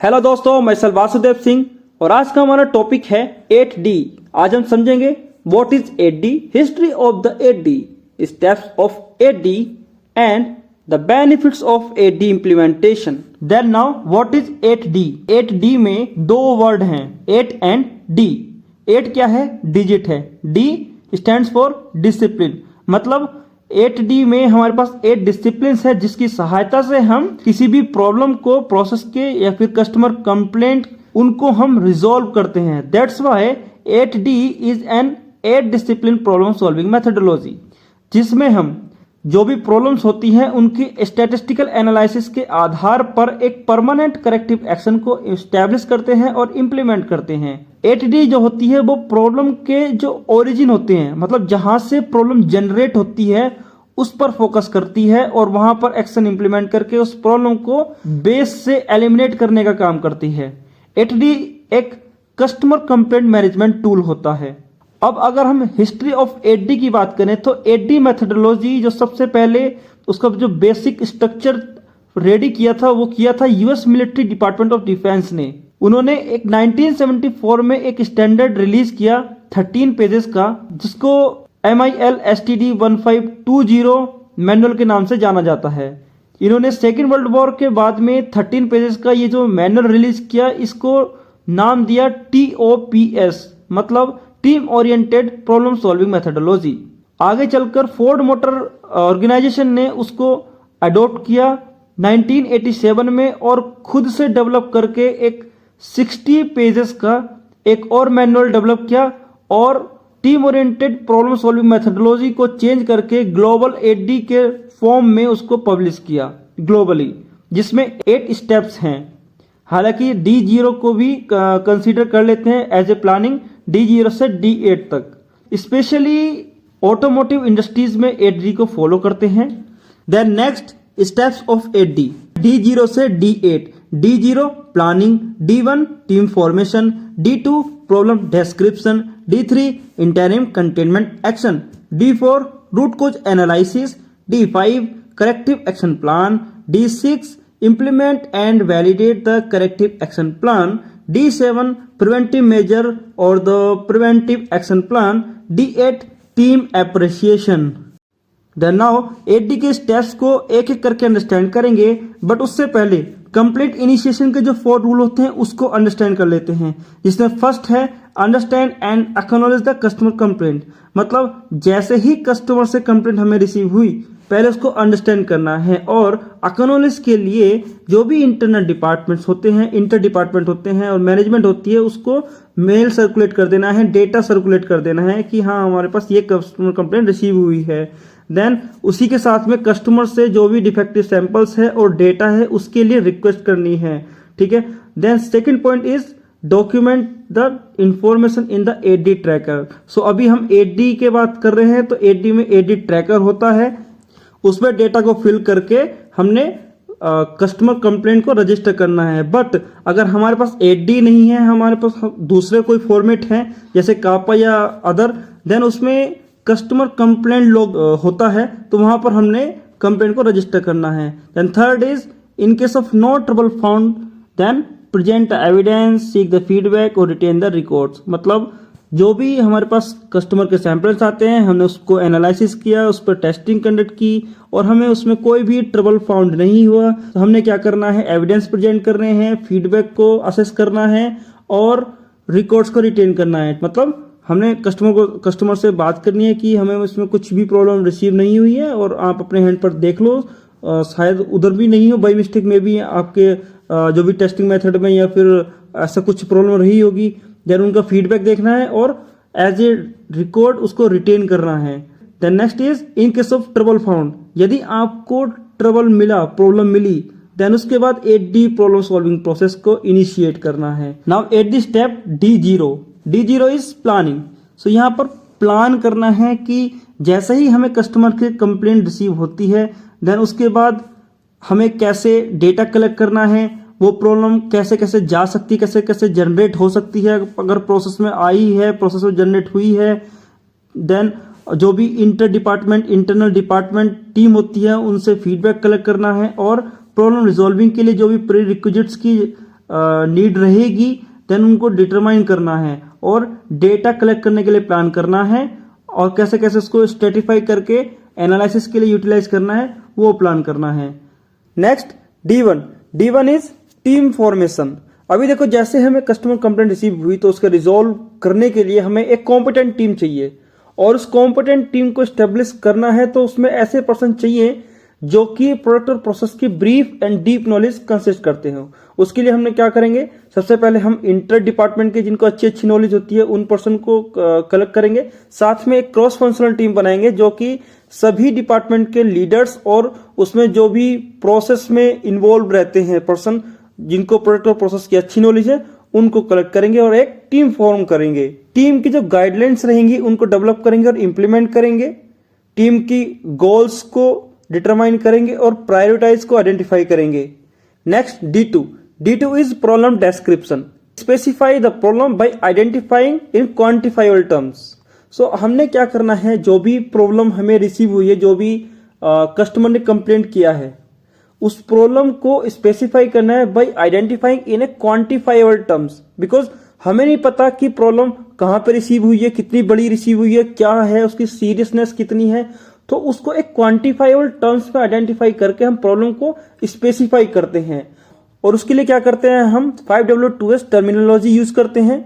Hello दोस्तों, मैं सल वासुदेव सिंह और आज का हमारा टॉपिक है 8D। आज हम समझेंगे what is 8D, history of the 8D, steps of 8D and the benefits of 8D implementation. Then now what is 8D? 8D में दो वर्ड हैं, 8 एंड D। 8 क्या है? डिजिट है। D stands for discipline. मतलब 8D में हमारे पास 8 discipline है जिसकी सहायता से हम किसी भी प्रॉब्लम को प्रोसेस के या फिर कस्टमर कंप्लेंट उनको हम रिजॉल्व करते हैं। That's why 8D is an 8 discipline problem solving methodology, जिसमें हम जो भी प्रॉब्लम्स होती हैं उनकी स्टैटिस्टिकल एनालिसिस के आधार पर एक परमानेंट करेक्टिव एक्शन को एस्टैब्लिश करते हैं और इम्प्लीमेंट करते हैं। 8D जो होती है वो प्रॉब्लम के जो ओरिजिन होते हैं, मतलब जहां से प्रॉब्लम जनरेट होती है उस पर फोकस करती है और वहां पर एक्शन इंप्लीमेंट करके उस प्रॉब्लम को बेस से एलिमिनेट करने का काम करती है। 8D एक कस्टमर कंप्लेंट मैनेजमेंट टूल होता है। अब अगर हम हिस्ट्री ऑफ 8D की बात करें तो 8D मेथोडोलॉजी जो सबसे पहले उसका जो बेसिक स्ट्रक्चर रेडी किया था वो किया था US military department of defence ने। उन्होंने एक 1974 में एक स्टैंडर्ड रिलीज किया 13 पेजेस का, जिसको MIL STD 1520 मैनुअल के नाम से जाना जाता है। इन्होंने सेकेंड वर्ल्ड वॉर के बाद में 13 पेजेस का ये जो मैनुअल रिलीज किया, इसको नाम दिया TOPS, मतलब team oriented problem solving methodology. आगे चलकर फोर्ड मोटर ऑर्गेनाइजेशन ने उसको अडॉप्ट किया 1987 में और खुद से डेवलप करके एक 60 पेजेस का एक और मैनुअल डेवलप किया और team oriented problem solving methodology को चेंज करके ग्लोबल 8D के फॉर्म में उसको पब्लिश किया ग्लोबली, जिसमें 8 स्टेप्स हैं। हालांकि D0 को भी कंसीडर कर लेते हैं एज ए प्लानिंग, D0 से D8 तक। स्पेशली ऑटोमोटिव इंडस्ट्रीज में 8D को फॉलो करते हैं। Then next steps of 8D, D0 से D8। D0 planning, D1 team formation, D2 problem description, D3 interim containment action, D4 root cause analysis, D5 corrective action plan, D6 implement and validate the corrective action plan, D7 preventive measure or the preventive action plan, D8 team appreciation। Then now 8D के steps को एक एक करके understand करेंगे, but उससे पहले complete initiation के जो 4 रूल होते हैं उसको अंडरस्टैंड कर लेते हैं, जिसमें फर्स्ट है understand and acknowledge the customer complaint. मतलब जैसे ही कस्टमर से कंप्लेंट हमें रिसीव हुई, पहले उसको अंडरस्टैंड करना है और एक्नॉलेज के लिए जो भी इंटरनल डिपार्टमेंट्स होते हैं, इंटर डिपार्टमेंट होते हैं और मैनेजमेंट होती है, उसको मेल सर्कुलेट कर देना है, डेटा सर्कुलेट कर देना है कि हाँ हमारे पास ये कस्टमर कंप्लेंट रिसीव हुई है। देन उसी के साथ में कस्टमर से जो भी डिफेक्टिव सैंपल्स है और डेटा है उसके लिए रिक्वेस्ट करनी है, ठीक है। Then second point is document the information in the 8D tracker. So अभी हम 8D के बात कर रहे हैं तो 8D में 8D ट्रैकर होता है, उसमें डेटा को फिल करके हमने कस्टमर कंप्लेंट को रजिस्टर करना है। बट अगर हमारे पास 8D नहीं है, हमारे पास दूसरे कोई फॉर्मेट है जैसे कापा या अदर, देन उसमें कस्टमर कंप्लेंट लॉग होता है, तो वहां पर हमने कंप्लेंट को रजिस्टर करना है। Then third is in case of no trouble found then present evidence, seek the feedback और रिटेन द रिकॉर्ड्स। मतलब जो भी हमारे पास कस्टमर के सैंपल्स आते हैं, हमने उसको एनालिसिस किया, उस पर टेस्टिंग कंडक्ट की और हमें उसमें कोई भी ट्रबल फाउंड नहीं हुआ, तो हमने क्या करना है, एविडेंस प्रेजेंट करने हैं, फीडबैक को असेस करना है और रिकॉर्ड्स को रिटेन करना है। मतलब हमने कस्टमर से बात करनी है कि हमें उसमें कुछ भी प्रॉब्लम रिसीव नहीं हुई है और आप अपने हैंड पर देख लो, शायद उधर भी नहीं हो, बाई मिस्टेक में भी आपके जो भी टेस्टिंग मेथड में या फिर ऐसा कुछ प्रॉब्लम रही होगी। देन उनका फीडबैक देखना है और एज ए रिकॉर्ड उसको रिटेन करना है। Then next is in case of trouble found, यदि आपको ट्रबल मिला, प्रॉब्लम मिली, देन उसके बाद 8D प्रॉब्लम सॉल्विंग प्रोसेस को इनिशिएट करना है। Now 8D step D0। D0 is planning. So यहाँ पर प्लान करना है कि जैसे ही हमें कस्टमर की कंप्लेंट रिसीव होती है, देन उसके बाद हमें कैसे डेटा कलेक्ट करना है, वो प्रॉब्लम कैसे कैसे जा सकती है, कैसे कैसे जनरेट हो सकती है, अगर प्रोसेस में आई है, प्रोसेस में जनरेट हुई है। देन जो भी इंटरनल डिपार्टमेंट टीम होती है उनसे फीडबैक कलेक्ट करना है और प्रॉब्लम रिजॉल्विंग के लिए जो भी प्री रिक्विजिट्स की नीड रहेगी, देन उनको डिटरमाइन करना है और डेटा कलेक्ट करने के लिए प्लान करना है और कैसे कैसे उसको स्ट्रेटिफाई करके एनालिसिस के लिए यूटिलाइज करना है वो प्लान करना है। Next D1 is team formation. अभी देखो जैसे हमें कस्टमर कंप्लेंट रिसीव हुई तो उसका रिजॉल्व करने के लिए हमें एक कॉम्पिटेंट टीम चाहिए और उस कॉम्पिटेंट टीम को स्टेब्लिश करना है तो उसमें ऐसे पर्सन चाहिए जो कि प्रोडक्ट और प्रोसेस की brief and deep knowledge consist करते हो। उसके लिए हमने क्या करेंगे, सबसे पहले हम इंटर डिपार्टमेंट के जिनको अच्छी नॉलेज होती है उन पर्सन को कलेक्ट करेंगे, साथ में एक क्रॉस फंक्शनल टीम बनाएंगे जो कि सभी डिपार्टमेंट के लीडर्स और उसमें जो भी प्रोसेस में इन्वॉल्व रहते हैं पर्सन जिनको प्रोडक्ट और प्रोसेस की अच्छी नॉलेज है उनको कलेक्ट करेंगे और एक टीम फॉर्म करेंगे। टीम की जो गाइडलाइंस रहेंगी उनको डेवलप करेंगे और इंप्लीमेंट करेंगे। टीम की गोल्स को डिटरमाइन करेंगे और प्रायोरिटाइज को आइडेंटिफाई करेंगे। Next D2 is problem description. Specify the problem by identifying in quantifiable terms. So हमने क्या करना है, जो भी प्रॉब्लम हमें रिसीव हुई है, जो भी कस्टमर ने कंप्लेंट किया है उस प्रॉब्लम को स्पेसिफाई करना है bye identifying in A quantifiable terms. Because हमें नहीं पता कि प्रॉब्लम कहां पे रिसीव हुई है, कितनी बड़ी रिसीव हुई है, क्या है उसकी सीरियसनेस कितनी है, तो उसको एक क्वांटिफाइबल टर्म्स पे आइडेंटिफाई करके हम प्रॉब्लम को स्पेसिफाई करते हैं। और उसके लिए क्या करते हैं, हम 5W2S टर्मिनोलॉजी यूज करते हैं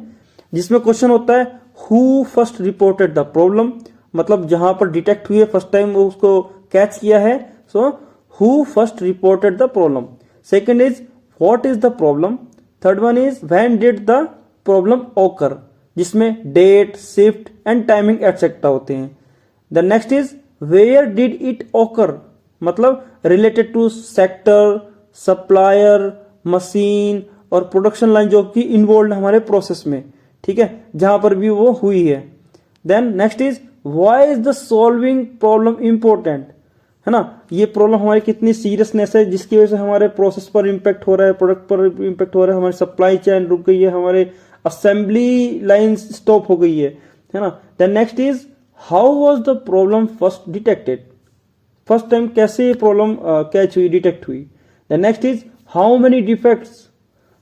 जिसमें क्वेश्चन होता है who first reported the problem, मतलब जहां पर डिटेक्ट हुई है फर्स्ट टाइम वो उसको कैच किया है, so who first reported the problem. Second is what is the problem. Third one is when did the problem occur, जिसमें date, shift and timing etcetera होते हैं। The next is where did it occur, मतलब related to sector, supplier, machine और production line जो कि involve हमारे process में, ठीक है, जहां पर भी वो हुई है। Then next is why is the solving problem important, है ना, ये प्रॉब्लम हमारी कितनी सीरियसनेस है जिसकी वजह से हमारे प्रोसेस पर इंपैक्ट हो रहा है, प्रोडक्ट पर इंपैक्ट हो रहा है, हमारी सप्लाई चेन रुक गई है, हमारे असेंबली लाइन स्टॉप हो गई है ना। Then next is how was the problem first detected, first time कैसे प्रॉब्लम कैच हुई, डिटेक्ट हुई। The next is how many defects,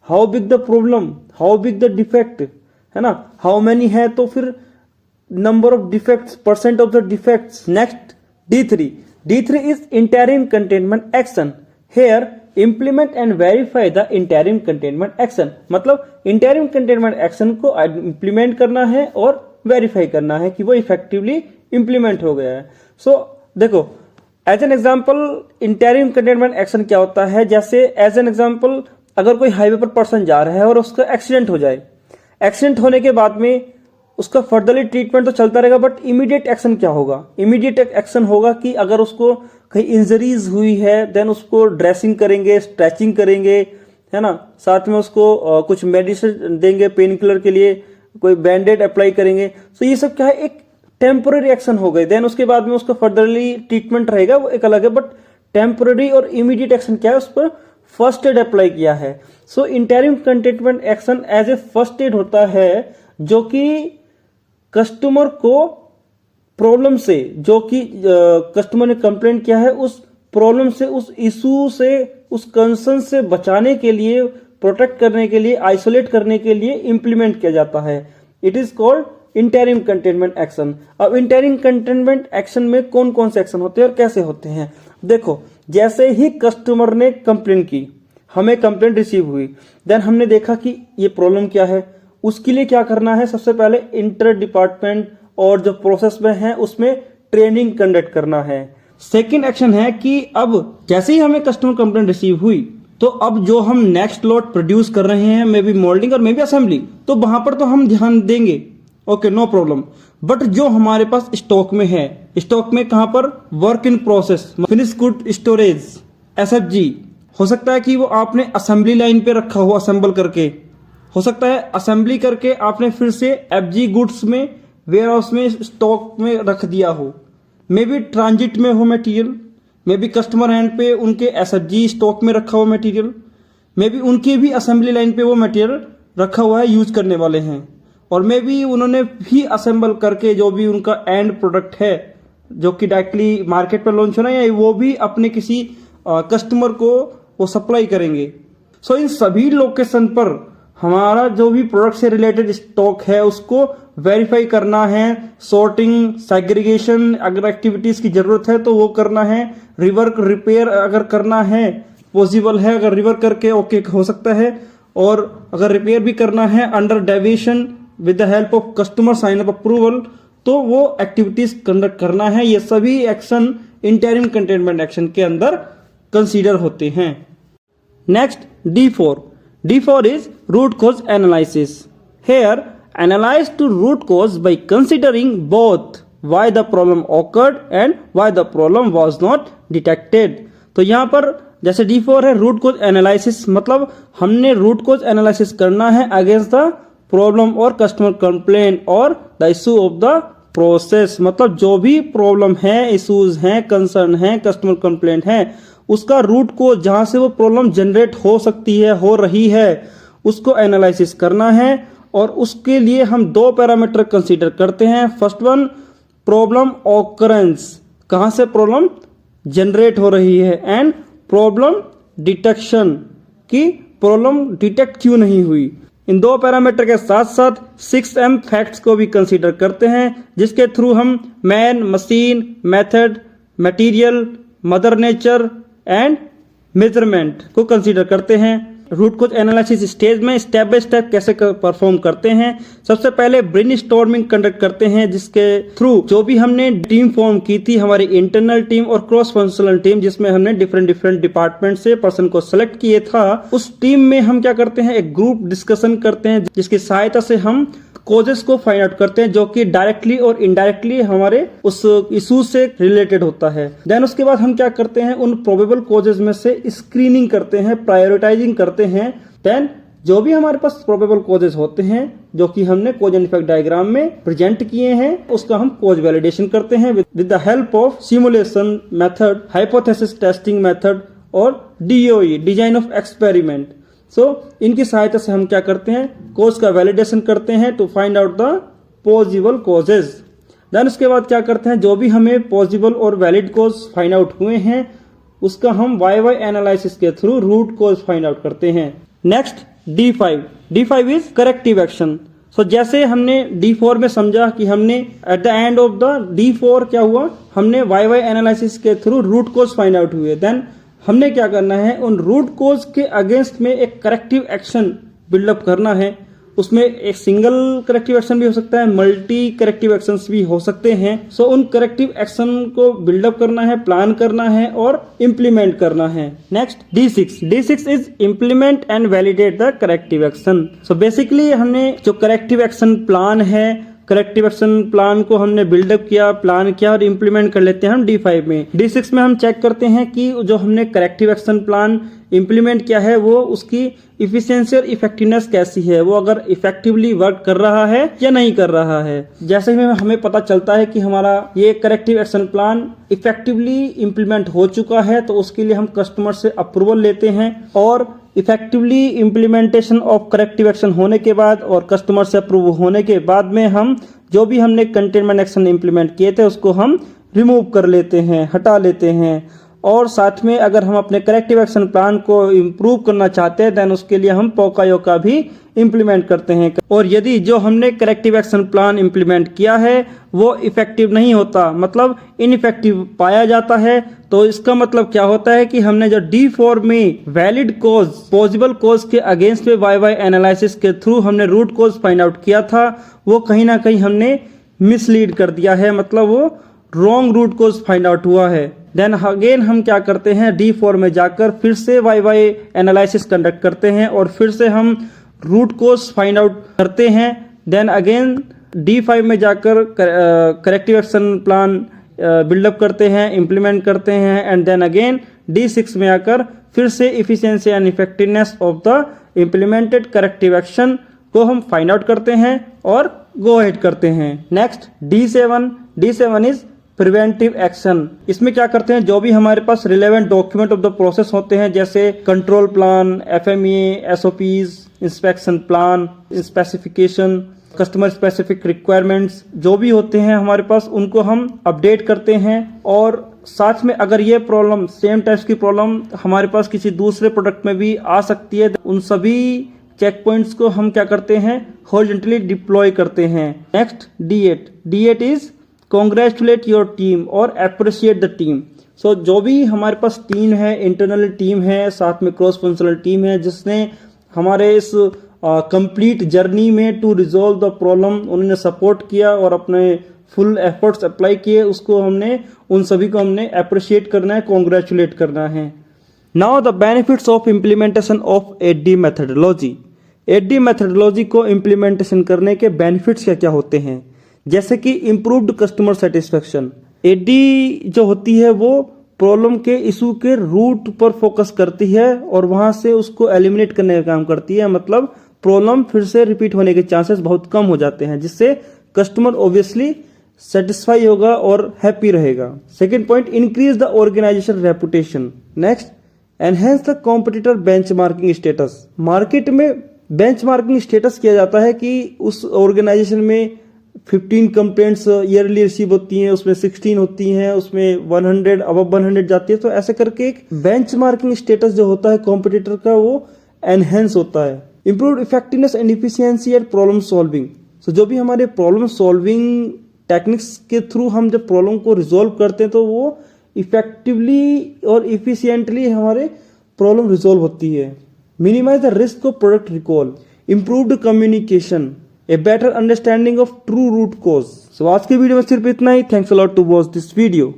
how big the problem, how big the defect, है ना, how many है तो फिर number of defects, percent of the defects. Next D3 is interim containment action. Here implement and verify the interim containment action, मतलब interim containment action को implement करना है और वेरीफाई करना है कि वो इफेक्टिवली इंप्लीमेंट हो गया है। सो देखो as an example interim containment action क्या होता है, जैसे एज एन एग्जाम्पल अगर कोई हाईवे पर पर्सन जा रहा है और उसका एक्सीडेंट हो जाए, एक्सीडेंट होने के बाद में उसका फर्दरली ट्रीटमेंट तो चलता रहेगा, बट इमीडिएट एक्शन क्या होगा, इमीडिएट एक्शन होगा कि अगर उसको कहीं इंजरीज हुई है देन उसको ड्रेसिंग करेंगे, स्ट्रेचिंग करेंगे, है ना, साथ में उसको कुछ मेडिसिन देंगे पेन किलर के लिए, कोई बैंडेड अप्लाई करेंगे। सो ये सब क्या है, एक टेम्पोररी एक्शन हो गए, देन उसके बाद में उसका फर्दरली ट्रीटमेंट रहेगा वो एक अलग है, बट टेम्पोररी और इमीडिएट एक्शन क्या है, उस पर फर्स्ट एड अप्लाई किया है। So interim containment action as a first aid होता है जो कि कस्टमर को प्रॉब्लम से, जो कि कस्टमर ने कंप्लेंट किया है उस प्रॉब्लम से, उस इशू से, उस कंसर्न से बचाने के लिए, प्रोटेक्ट करने के लिए, आइसोलेट करने के लिए इंप्लीमेंट किया जाता है। It is called interim containment action. अब इंटरिम कंटेनमेंट एक्शन में कौन कौन से एक्शन होते हैं और कैसे होते हैं, देखो जैसे ही कस्टमर ने कंप्लेंट की, हमें कंप्लेंट रिसीव हुई, देन हमने देखा कि ये प्रॉब्लम क्या है, उसके लिए क्या करना है, सबसे पहले इंटर डिपार्टमेंट और जो प्रोसेस में है उसमें ट्रेनिंग कंडक्ट करना है। सेकेंड एक्शन है कि अब जैसे ही हमें कस्टमर कंप्लेंट रिसीव हुई तो अब जो हम नेक्स्ट लॉट प्रोड्यूस कर रहे हैं, मे बी मोल्डिंग और मे बी असेंबली, तो वहां पर तो हम ध्यान देंगे, ओके नो प्रॉब्लम, बट जो हमारे पास स्टॉक में है, स्टॉक में कहां पर, work in process, finish good storage, SFG, हो सकता है कि वो आपने असेंबली लाइन पे रखा हो असेंबल करके, हो सकता है असेंबली करके आपने फिर से FG गुड्स में वेयर हाउस में स्टॉक में रख दिया हो, मे बी ट्रांजिट में हो material, may be customer hand पे उनके SFG स्टॉक में रखा हुआ मटेरियल, मे बी उनकी भी असेंबली लाइन पे वो मटेरियल रखा हुआ है, यूज करने वाले हैं, और मे बी उन्होंने भी असेंबल करके जो भी उनका एंड प्रोडक्ट है जो कि डायरेक्टली मार्केट पर लॉन्च होना है, या वो भी अपने किसी कस्टमर को वो सप्लाई करेंगे। सो इन सभी लोकेशन पर हमारा जो भी प्रोडक्ट से रिलेटेड स्टॉक है उसको वेरीफाई करना है, सॉर्टिंग, सेग्रीगेशन, अगर एक्टिविटीज की जरूरत है तो वो करना है, रिवर्क रिपेयर अगर करना है पॉसिबल है, अगर रिवर्क करके ओके हो सकता है, और अगर रिपेयर भी करना है under deviation with the help of customer sign up approval, तो वो एक्टिविटीज कंडक्ट करना है। ये सभी एक्शन इंटरिम कंटेनमेंट एक्शन के अंदर कंसीडर होते हैं। Next D4. D4 is root cause analysis. Here, analyze to root cause by considering both why the problem occurred and why the problem was not detected. तो यहाँ पर जैसे D4 है root cause analysis, मतलब हमने root cause analysis करना है against the problem और कस्टमर कंप्लेन और the issue of the process, मतलब जो भी प्रॉब्लम है, इश्यूज हैं, कंसर्न है, कस्टमर कंप्लेंट है, उसका रूट को जहां से वो प्रॉब्लम जनरेट हो सकती है, हो रही है, उसको एनालिसिस करना है। और उसके लिए हम दो पैरामीटर कंसीडर करते हैं। फर्स्ट वन, प्रॉब्लम ऑकरेंस, कहां से प्रॉब्लम जनरेट हो रही है, एंड प्रॉब्लम डिटेक्शन, की प्रॉब्लम डिटेक्ट क्यों नहीं हुई। इन दो पैरामीटर के साथ साथ 6M फैक्ट्स को भी कंसीडर करते हैं, जिसके थ्रू हम man, machine, method, material, mother nature and measurement को कंसीडर करते हैं। रूट कोज एनालिसिस स्टेज में स्टेप बाय स्टेप कैसे परफॉर्म करते हैं। सबसे पहले ब्रेनस्टॉर्मिंग कंडक्ट करते हैं, जिसके थ्रू जो भी हमने टीम फॉर्म की थी, हमारी इंटरनल टीम और क्रॉस फंक्शनल टीम, जिसमें हमने डिफरेंट डिपार्टमेंट से पर्सन को सेलेक्ट किए था, उस टीम में हम क्या करते हैं, एक ग्रुप डिस्कशन करते हैं, जिसकी सहायता से हम कोजेस को फाइंड आउट करते हैं, जो कि डायरेक्टली और इनडायरेक्टली हमारे उस इशू से रिलेटेड होता है। देन उसके बाद हम क्या करते हैं, उन प्रोबेबल कोजेस में से स्क्रीनिंग करते हैं, प्रायोरिटाइजिंग करते हैं। देन जो भी हमारे पास प्रोबेबल कोजेस होते हैं, जो कि हमने कोज एंड इफेक्ट डायग्राम में प्रेजेंट किए हैं, उसका हम कोज वैलिडेशन करते हैं with the help of simulation method, hypothesis testing method और DOE, डिजाइन ऑफ एक्सपेरिमेंट। इनकी सहायता से हम क्या करते हैं, कोज का वैलिडेशन करते हैं to find out the possible causes. Then उसके बाद क्या करते हैं, जो भी हमें पॉसिबल और वैलिड कोज फाइंड आउट हुए हैं, उसका हम YY एनालिसिस के through root cause find out करते हैं। Next D5 is corrective action. जैसे हमने D4 में समझा कि हमने at the end of the D4 क्या हुआ, हमने YY एनालिसिस के through root cause find out हुए। देन हमने क्या करना है, उन रूट कोज के अगेंस्ट में एक करेक्टिव एक्शन बिल्डअप करना है। उसमें एक सिंगल करेक्टिव एक्शन भी हो सकता है, मल्टी करेक्टिव एक्शंस भी हो सकते हैं। उन करेक्टिव एक्शन को बिल्डअप करना है, प्लान करना है और इम्प्लीमेंट करना है। Next D6 is implement and validate the corrective action. Basically हमने जो करेक्टिव एक्शन प्लान है, करेक्टिव एक्शन प्लान को हमने बिल्डअप किया, प्लान किया और इम्प्लीमेंट कर लेते हैं हम D5 में। D6 में हम चेक करते हैं कि जो हमने करेक्टिव एक्शन प्लान इम्प्लीमेंट किया है, वो उसकी इफिशिएंसी और इफेक्टिवनेस कैसी है, वो अगर इफेक्टिवली वर्क कर रहा है या नहीं कर रहा है। जैसे ही हमें पता चलता है कि हमारा ये corrective action plan effectively implement हो चुका है, तो उसके लिए हम कस्टमर से अप्रूवल लेते हैं, और effectively implementation of corrective action होने के बाद और कस्टमर से अप्रूव होने के बाद में हम जो भी हमने कंटेनमेंट एक्शन इम्प्लीमेंट किए थे, उसको हम रिमूव कर लेते हैं, हटा लेते हैं। और साथ में अगर हम अपने करेक्टिव एक्शन प्लान को इम्प्रूव करना चाहते हैं, देन उसके लिए हम पोकायो का भी इम्प्लीमेंट करते हैं। और यदि जो हमने करेक्टिव एक्शन प्लान इम्प्लीमेंट किया है वो इफेक्टिव नहीं होता, मतलब इनइफेक्टिव पाया जाता है, तो इसका मतलब क्या होता है कि हमने जो D4 में वैलिड कोज, पॉसिबल कोज के अगेंस्ट में YY एनालिसिस के थ्रू हमने रूट कोज फाइंड आउट किया था, वो कहीं ना कहीं हमने मिसलीड कर दिया है, मतलब वो wrong root cause find out हुआ है। देन अगेन हम क्या करते हैं, D4 में जाकर फिर से YY एनालिसिस कंडक्ट करते हैं और फिर से हम रूट कोज फाइंड आउट करते हैं। देन अगेन D5 में जाकर करेक्टिव एक्शन प्लान बिल्डअप करते हैं, इम्प्लीमेंट करते हैं, एंड देन अगेन D6 में आकर फिर से efficiency and effectiveness of the implemented corrective action को हम फाइंड आउट करते हैं और गो अहेड करते हैं। Next D7 is preventive action. इसमें क्या करते हैं, जो भी हमारे पास relevant document of the process होते हैं, जैसे control plan, FMEA, SOPs, inspection plan, specification, customer specific requirements जो भी होते हैं हमारे पास उनको हम अपडेट करते हैं। और साथ में अगर ये प्रॉब्लम सेम टाइप्स की प्रॉब्लम हमारे पास किसी दूसरे प्रोडक्ट में भी आ सकती है, उन सभी चेक पॉइंट्स को हम क्या करते हैं, हॉरिजॉन्टली डिप्लॉय करते हैं। Next D8 is congratulate your team और अप्रिशिएट द टीम। सो जो भी हमारे पास टीम है, इंटरनल टीम है, साथ में क्रॉस फंक्शनल टीम है, जिसने हमारे इस कंप्लीट जर्नी में टू रिजॉल्व द प्रॉब्लम उन्होंने सपोर्ट किया और अपने फुल एफर्ट्स अप्लाई किए, उसको हमने उन सभी को हमने अप्रिशिएट करना है, कॉन्ग्रेचुलेट करना है। Now the benefits of implementation of 8D methodology. 8D methodology को इम्प्लीमेंटेशन करने के बेनिफिट्स क्या क्या होते हैं, जैसे कि इम्प्रूव्ड कस्टमर सेटिस्फेक्शन। 8D जो होती है वो प्रॉब्लम के इशू के रूट पर फोकस करती है और वहां से उसको एलिमिनेट करने का काम करती है। मतलब प्रॉब्लम फिर से रिपीट होने के चांसेस बहुत कम हो जाते हैं, जिससे कस्टमर ऑब्वियसली सेटिस्फाई होगा और हैप्पी रहेगा। Second point, increase the organisation reputation. Next, enhance the competitor benchmarking status. Market में बेंचमार्किंग स्टेटस किया जाता है कि उस ऑर्गेनाइजेशन में 15 कंप्लेंट्स ईयरली रिसीव होती हैं, उसमें 16 होती हैं, उसमें 100 अबव 100 जाती है। तो ऐसे करके एक बेंचमार्किंग स्टेटस जो होता है कॉम्पिटिटर का वो एनहेंस होता है। Improved effectiveness and efficiency and problem solving. So जो भी हमारे प्रॉब्लम सॉल्विंग टेक्निक्स के थ्रू हम जब प्रॉब्लम को रिजॉल्व करते हैं तो वो इफेक्टिवली और इफिशियंटली हमारे प्रॉब्लम रिजॉल्व होती है। Minimize the risk of product recall. Improved communication, a better understanding of true root cause. So आज के वीडियो में सिर्फ इतना ही। Thanks a lot to watch this video.